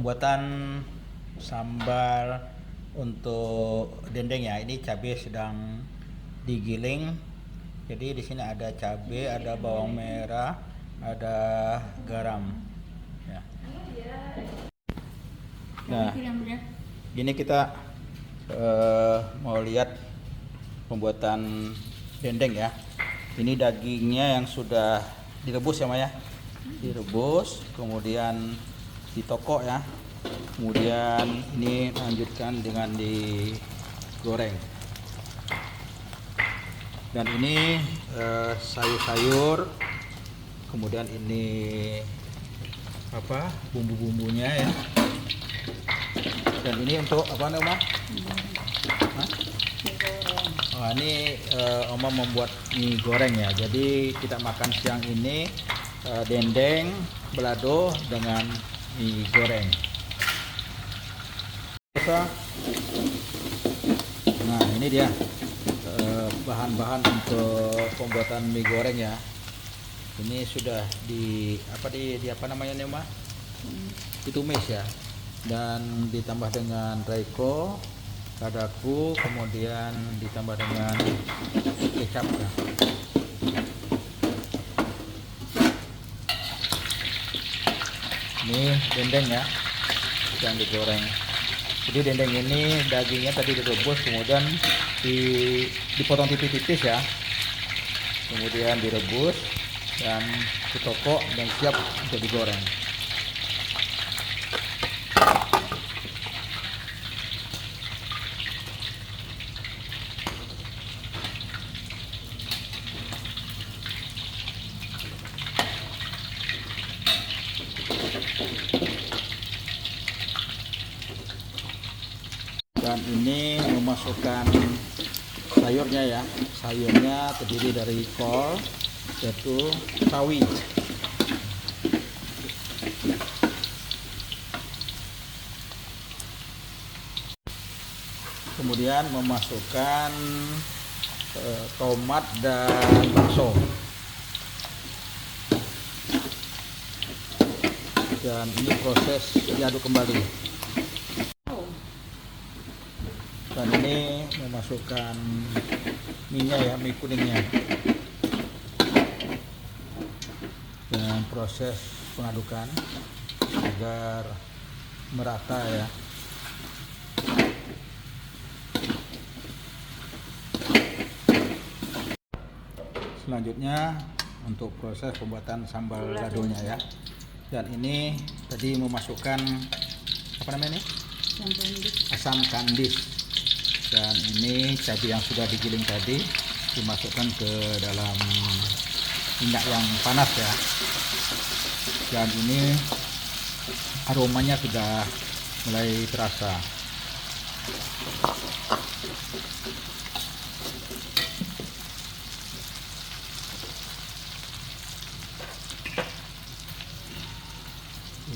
pembuatan sambal untuk dendeng ya. Ini cabai sedang digiling. Jadi di sini ada cabai, ada bawang merah, ada garam. Ya. Nah, ini kita mau lihat pembuatan dendeng ya. Ini dagingnya yang sudah direbus ya Maya. Direbus, kemudian ditokok ya. Kemudian ini lanjutkan dengan digoreng. Dan ini sayur-sayur. Kemudian ini bumbu-bumbunya ya. Dan ini untuk apa namanya? Oh, ini Oma membuat mie goreng ya. Jadi kita makan siang ini dendeng balado dengan mie goreng. Nah, ini dia bahan-bahan untuk pembuatan mie goreng ya. Ini sudah di apa namanya nih, Ma? Ditumis ya. Dan ditambah dengan Royco, ladaku, kemudian ditambah dengan kecap ya. Ini dendeng ya yang digoreng. Jadi dendeng ini dagingnya tadi direbus, kemudian dipotong tipis-tipis ya, kemudian direbus dan ditokok dan siap untuk digoreng. Dan ini memasukkan sayurnya ya. Sayurnya terdiri dari kol, yaitu sawi. Kemudian memasukkan tomat dan bakso. Dan ini proses diaduk kembali. Dan ini memasukkan minyak ya, mie kuningnya. Dan proses pengadukan agar merata ya. Selanjutnya untuk proses pembuatan sambal ladonya ya. Dan ini tadi memasukkan apa namanya ini? Asam kandis. Dan ini cabai yang sudah digiling tadi dimasukkan ke dalam minyak yang panas ya. Dan ini aromanya sudah mulai terasa.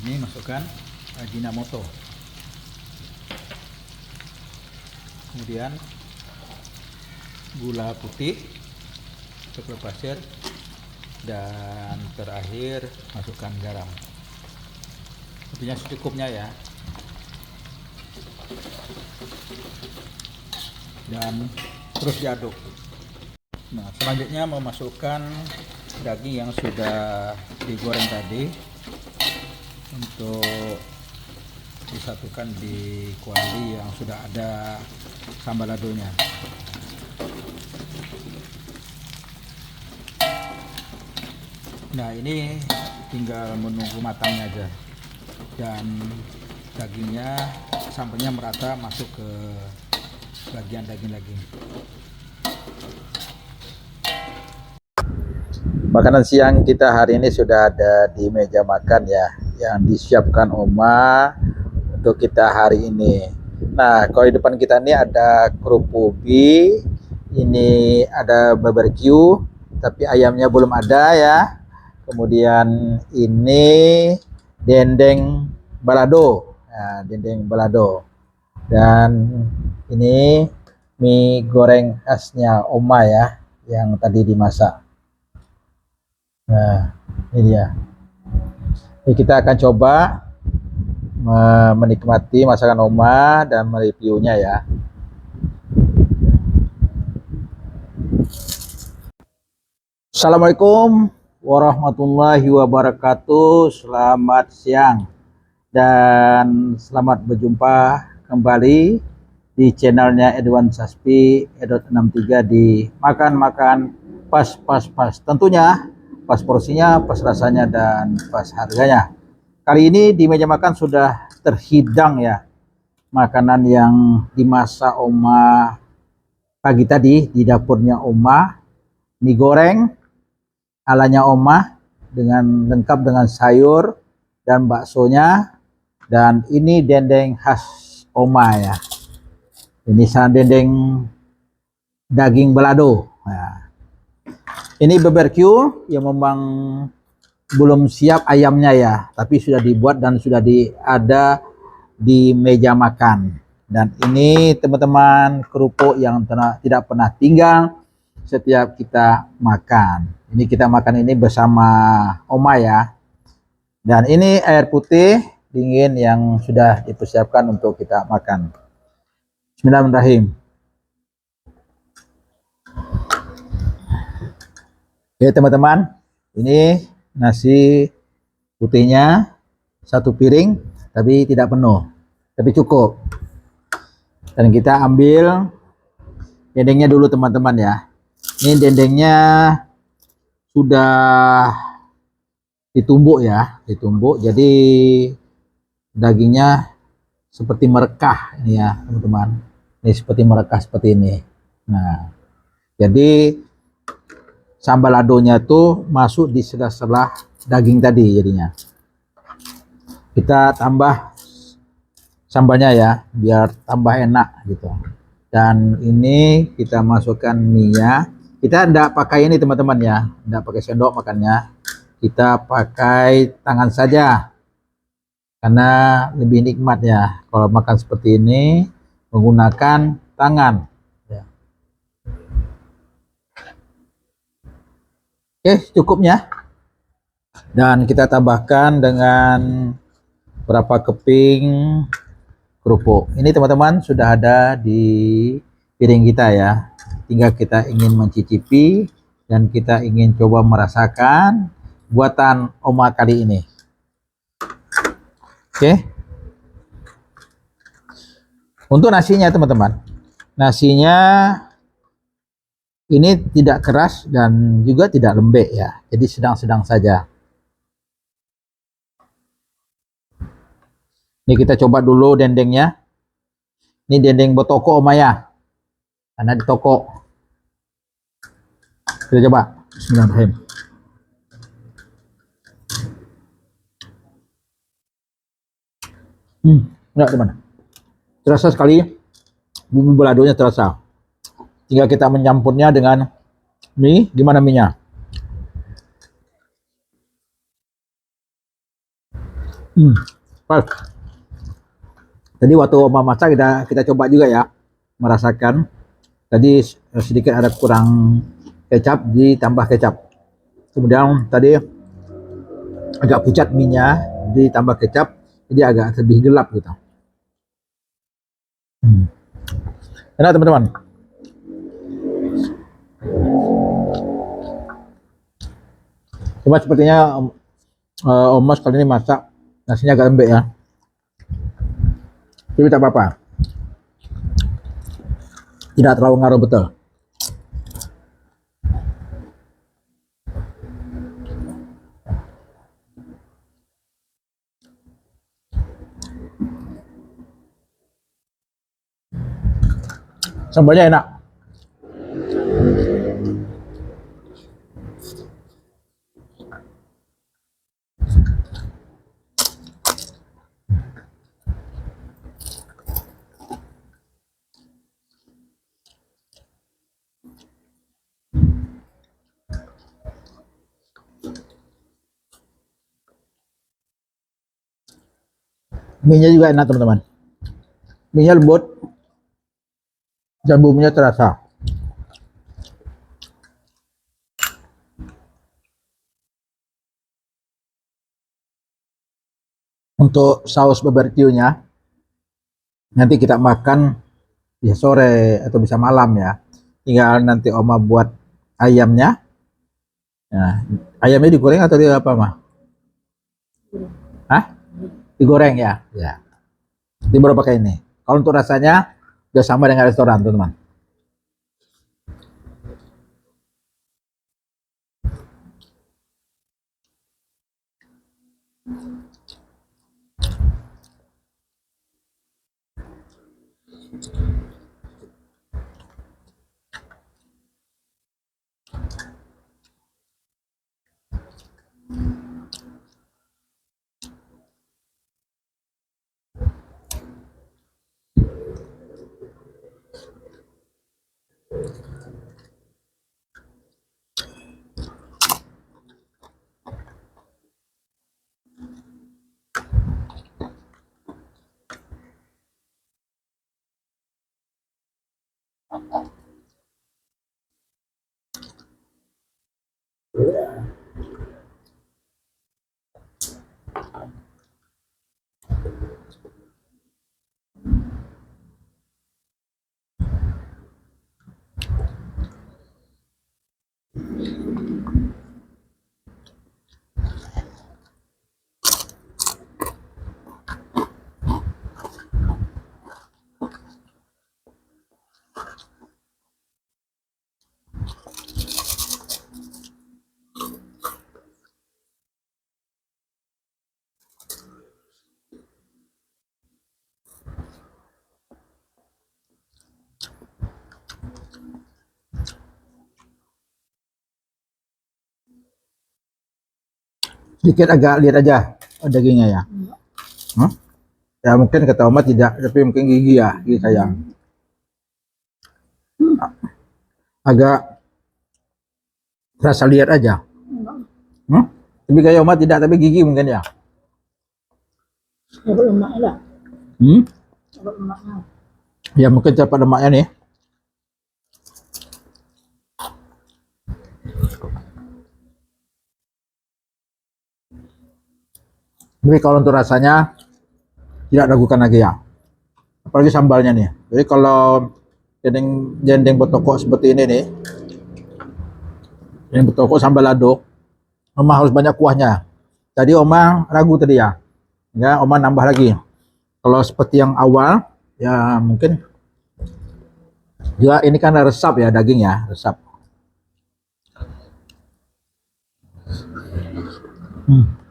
Ini masukkan Ajinomoto. Kemudian gula putih, cukup pasir, dan terakhir masukkan garam. Tentunya secukupnya ya. Dan terus diaduk. Nah, selanjutnya memasukkan daging yang sudah digoreng tadi untuk disatukan di kuali yang sudah ada sambal ladonya. Nah, ini tinggal menunggu matangnya aja. Dan dagingnya sambalnya merata masuk ke bagian daging-daging. Makanan siang kita hari ini sudah ada di meja makan ya, yang disiapkan Oma untuk kita hari ini. Nah, kalau di depan kita ini ada kerupuk ubi, ini ada barbecue, tapi ayamnya belum ada ya. Kemudian ini dendeng balado, nah, dendeng balado. Dan ini mie goreng khasnya Oma ya, yang tadi dimasak. Nah, ini dia. Jadi kita akan coba menikmati masakan Oma dan mereviewnya ya. Assalamualaikum warahmatullahi wabarakatuh. Selamat siang dan selamat berjumpa kembali di channelnya Edwan Saspi Edot 63 di makan-makan pas. Tentunya pas porsinya, pas rasanya, dan pas harganya. Kali ini di meja makan sudah terhidang ya makanan yang dimasak Oma pagi tadi di dapurnya Oma. Mie goreng alanya Oma dengan lengkap dengan sayur dan baksonya, dan ini dendeng khas Oma ya. Ini dendeng daging balado. Nah, ini barbecue yang memang belum siap ayamnya ya, tapi sudah dibuat dan sudah ada di meja makan. Dan ini teman-teman kerupuk yang tidak pernah tinggal setiap kita makan. Ini kita makan ini bersama Oma ya. Dan ini air putih dingin yang sudah dipersiapkan untuk kita makan. Bismillahirrahmanirrahim. Oke teman-teman, ini nasi putihnya satu piring, tapi tidak penuh, tapi cukup. Dan kita ambil dendengnya dulu teman-teman ya. Ini dendengnya sudah ditumbuk ya, jadi dagingnya seperti merekah ini ya teman-teman. Ini seperti merekah seperti ini. Nah, jadi sambal adonya tuh masuk di sela-sela daging tadi jadinya. Kita tambah sambalnya ya, biar tambah enak gitu. Dan ini kita masukkan mie-nya. Kita enggak pakai ini teman-teman ya, enggak pakai sendok makannya. Kita pakai tangan saja karena lebih nikmat ya kalau makan seperti ini menggunakan tangan ya. Oke, cukupnya. Dan kita tambahkan dengan berapa keping kerupuk. Ini teman-teman sudah ada di piring kita ya. Tinggal kita ingin mencicipi dan kita ingin coba merasakan buatan Oma kali ini. Oke. Untuk nasinya teman-teman, nasinya ini tidak keras dan juga tidak lembek ya, jadi sedang-sedang saja. Ini kita coba dulu dendengnya. Ini dendeng botoko Oma ya, karena di toko. Kita coba. Bismillahirrahmanirrahim. Enggak teman, terasa sekali bumbu baladonya terasa. Tinggal kita mencampurnya dengan mie. Gimana mie-nya? Pas. Tadi waktu Oma masak kita coba juga ya, merasakan. Tadi sedikit ada kurang kecap, ditambah kecap. Kemudian tadi agak pucat mie-nya, ditambah kecap, jadi agak lebih gelap gitu. Enak teman-teman. Cuma sepertinya Oma kali ini masak nasinya agak lembek ya. Tapi tak apa-apa. Tidak terlalu ngaruh betul. Sambalnya enak. Mie-nya juga enak teman-teman. Mie-nya lembut dan bumbunya terasa. Untuk saus barbeque-nya nanti kita makan bisa sore atau bisa malam ya. Tinggal nanti Oma buat ayamnya. Nah, ayamnya digoreng atau di apa mah? Hah? Digoreng ya? Ya. Nanti baru pakai ini. Kalau untuk rasanya udah sama dengan restoran, teman-teman. Sedikit agak lihat aja dagingnya ya. Hmm? Ya mungkin kata Oma tidak, tapi mungkin gigi ya, gigi sayang. Agak rasa lihat aja. Hmm? Tapi kayak Oma tidak, tapi gigi mungkin ya. Hmm? Ya mungkin cepat lemaknya nih. Jadi kalau untuk rasanya tidak ragukan lagi ya. Apalagi sambalnya nih. Jadi kalau dendeng dendeng betoko seperti ini nih, dendeng betoko sambal lado, Oma harus banyak kuahnya. Tadi Oma ragu tadi ya. Ya, Oma nambah lagi. Kalau seperti yang awal, ya mungkin ya ini kan resap ya daging ya, resap. Hmm.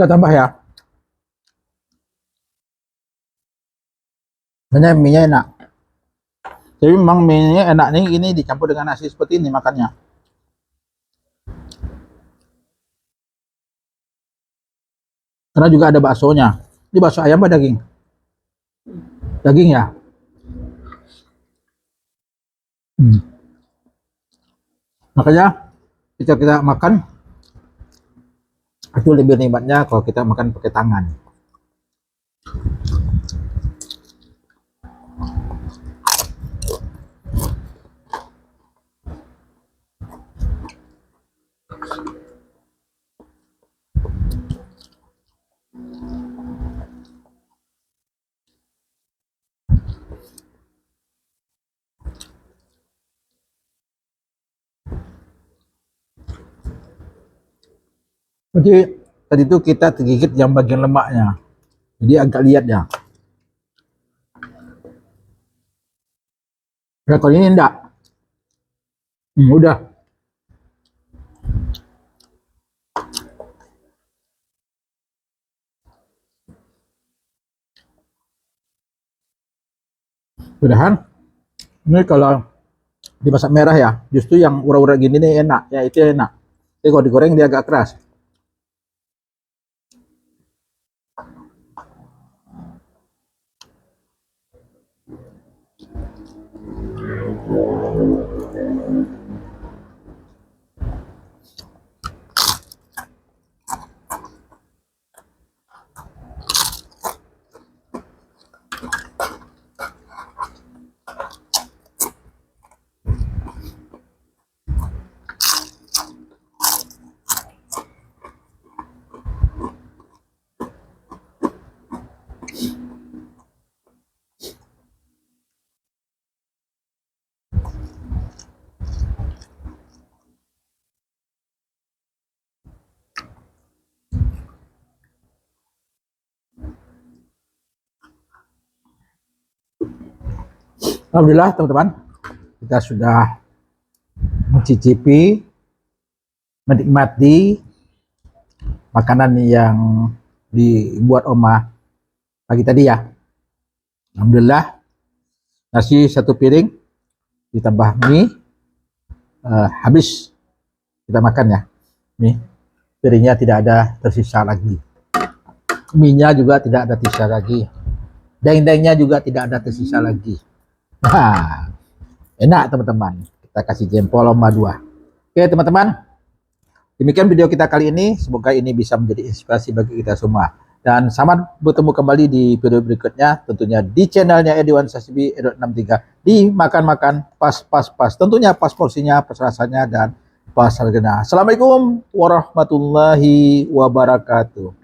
Kita tambah ya. Sebenarnya mie-nya enak. Jadi memang mie-nya enak nih ini dicampur dengan nasi seperti ini makannya. Karena juga ada baksonya. Ini bakso ayam apa daging? Daging ya. Hmm. Makanya kita makan itu lebih nikmatnya kalau kita makan pakai tangan. Jadi tadi itu kita tergigit yang bagian lemaknya. Jadi agak lihat ya. Nah, kalau ini enggak. Udah. Udahan. Ini kalau dimasak merah ya, justru yang ura-ura gini nih enak. Ya itu enak. Tapi kalau digoreng dia agak keras. Alhamdulillah teman-teman, kita sudah mencicipi, menikmati makanan yang dibuat Oma pagi tadi ya. Alhamdulillah, nasi satu piring ditambah mie, habis kita makan ya. Nih, piringnya tidak ada tersisa lagi. Mie-nya juga tidak ada tersisa lagi. Deng-dengnya juga tidak ada tersisa lagi. Nah, enak teman-teman. Kita kasih jempol Oma 2. Oke teman-teman, demikian video kita kali ini. Semoga ini bisa menjadi inspirasi bagi kita semua. Dan selamat bertemu kembali di video berikutnya. Tentunya di channelnya Ediwan Sasibi Edot 63. Di makan-makan pas. Tentunya pas porsinya, pas rasanya, dan pas harganya. Assalamualaikum warahmatullahi wabarakatuh.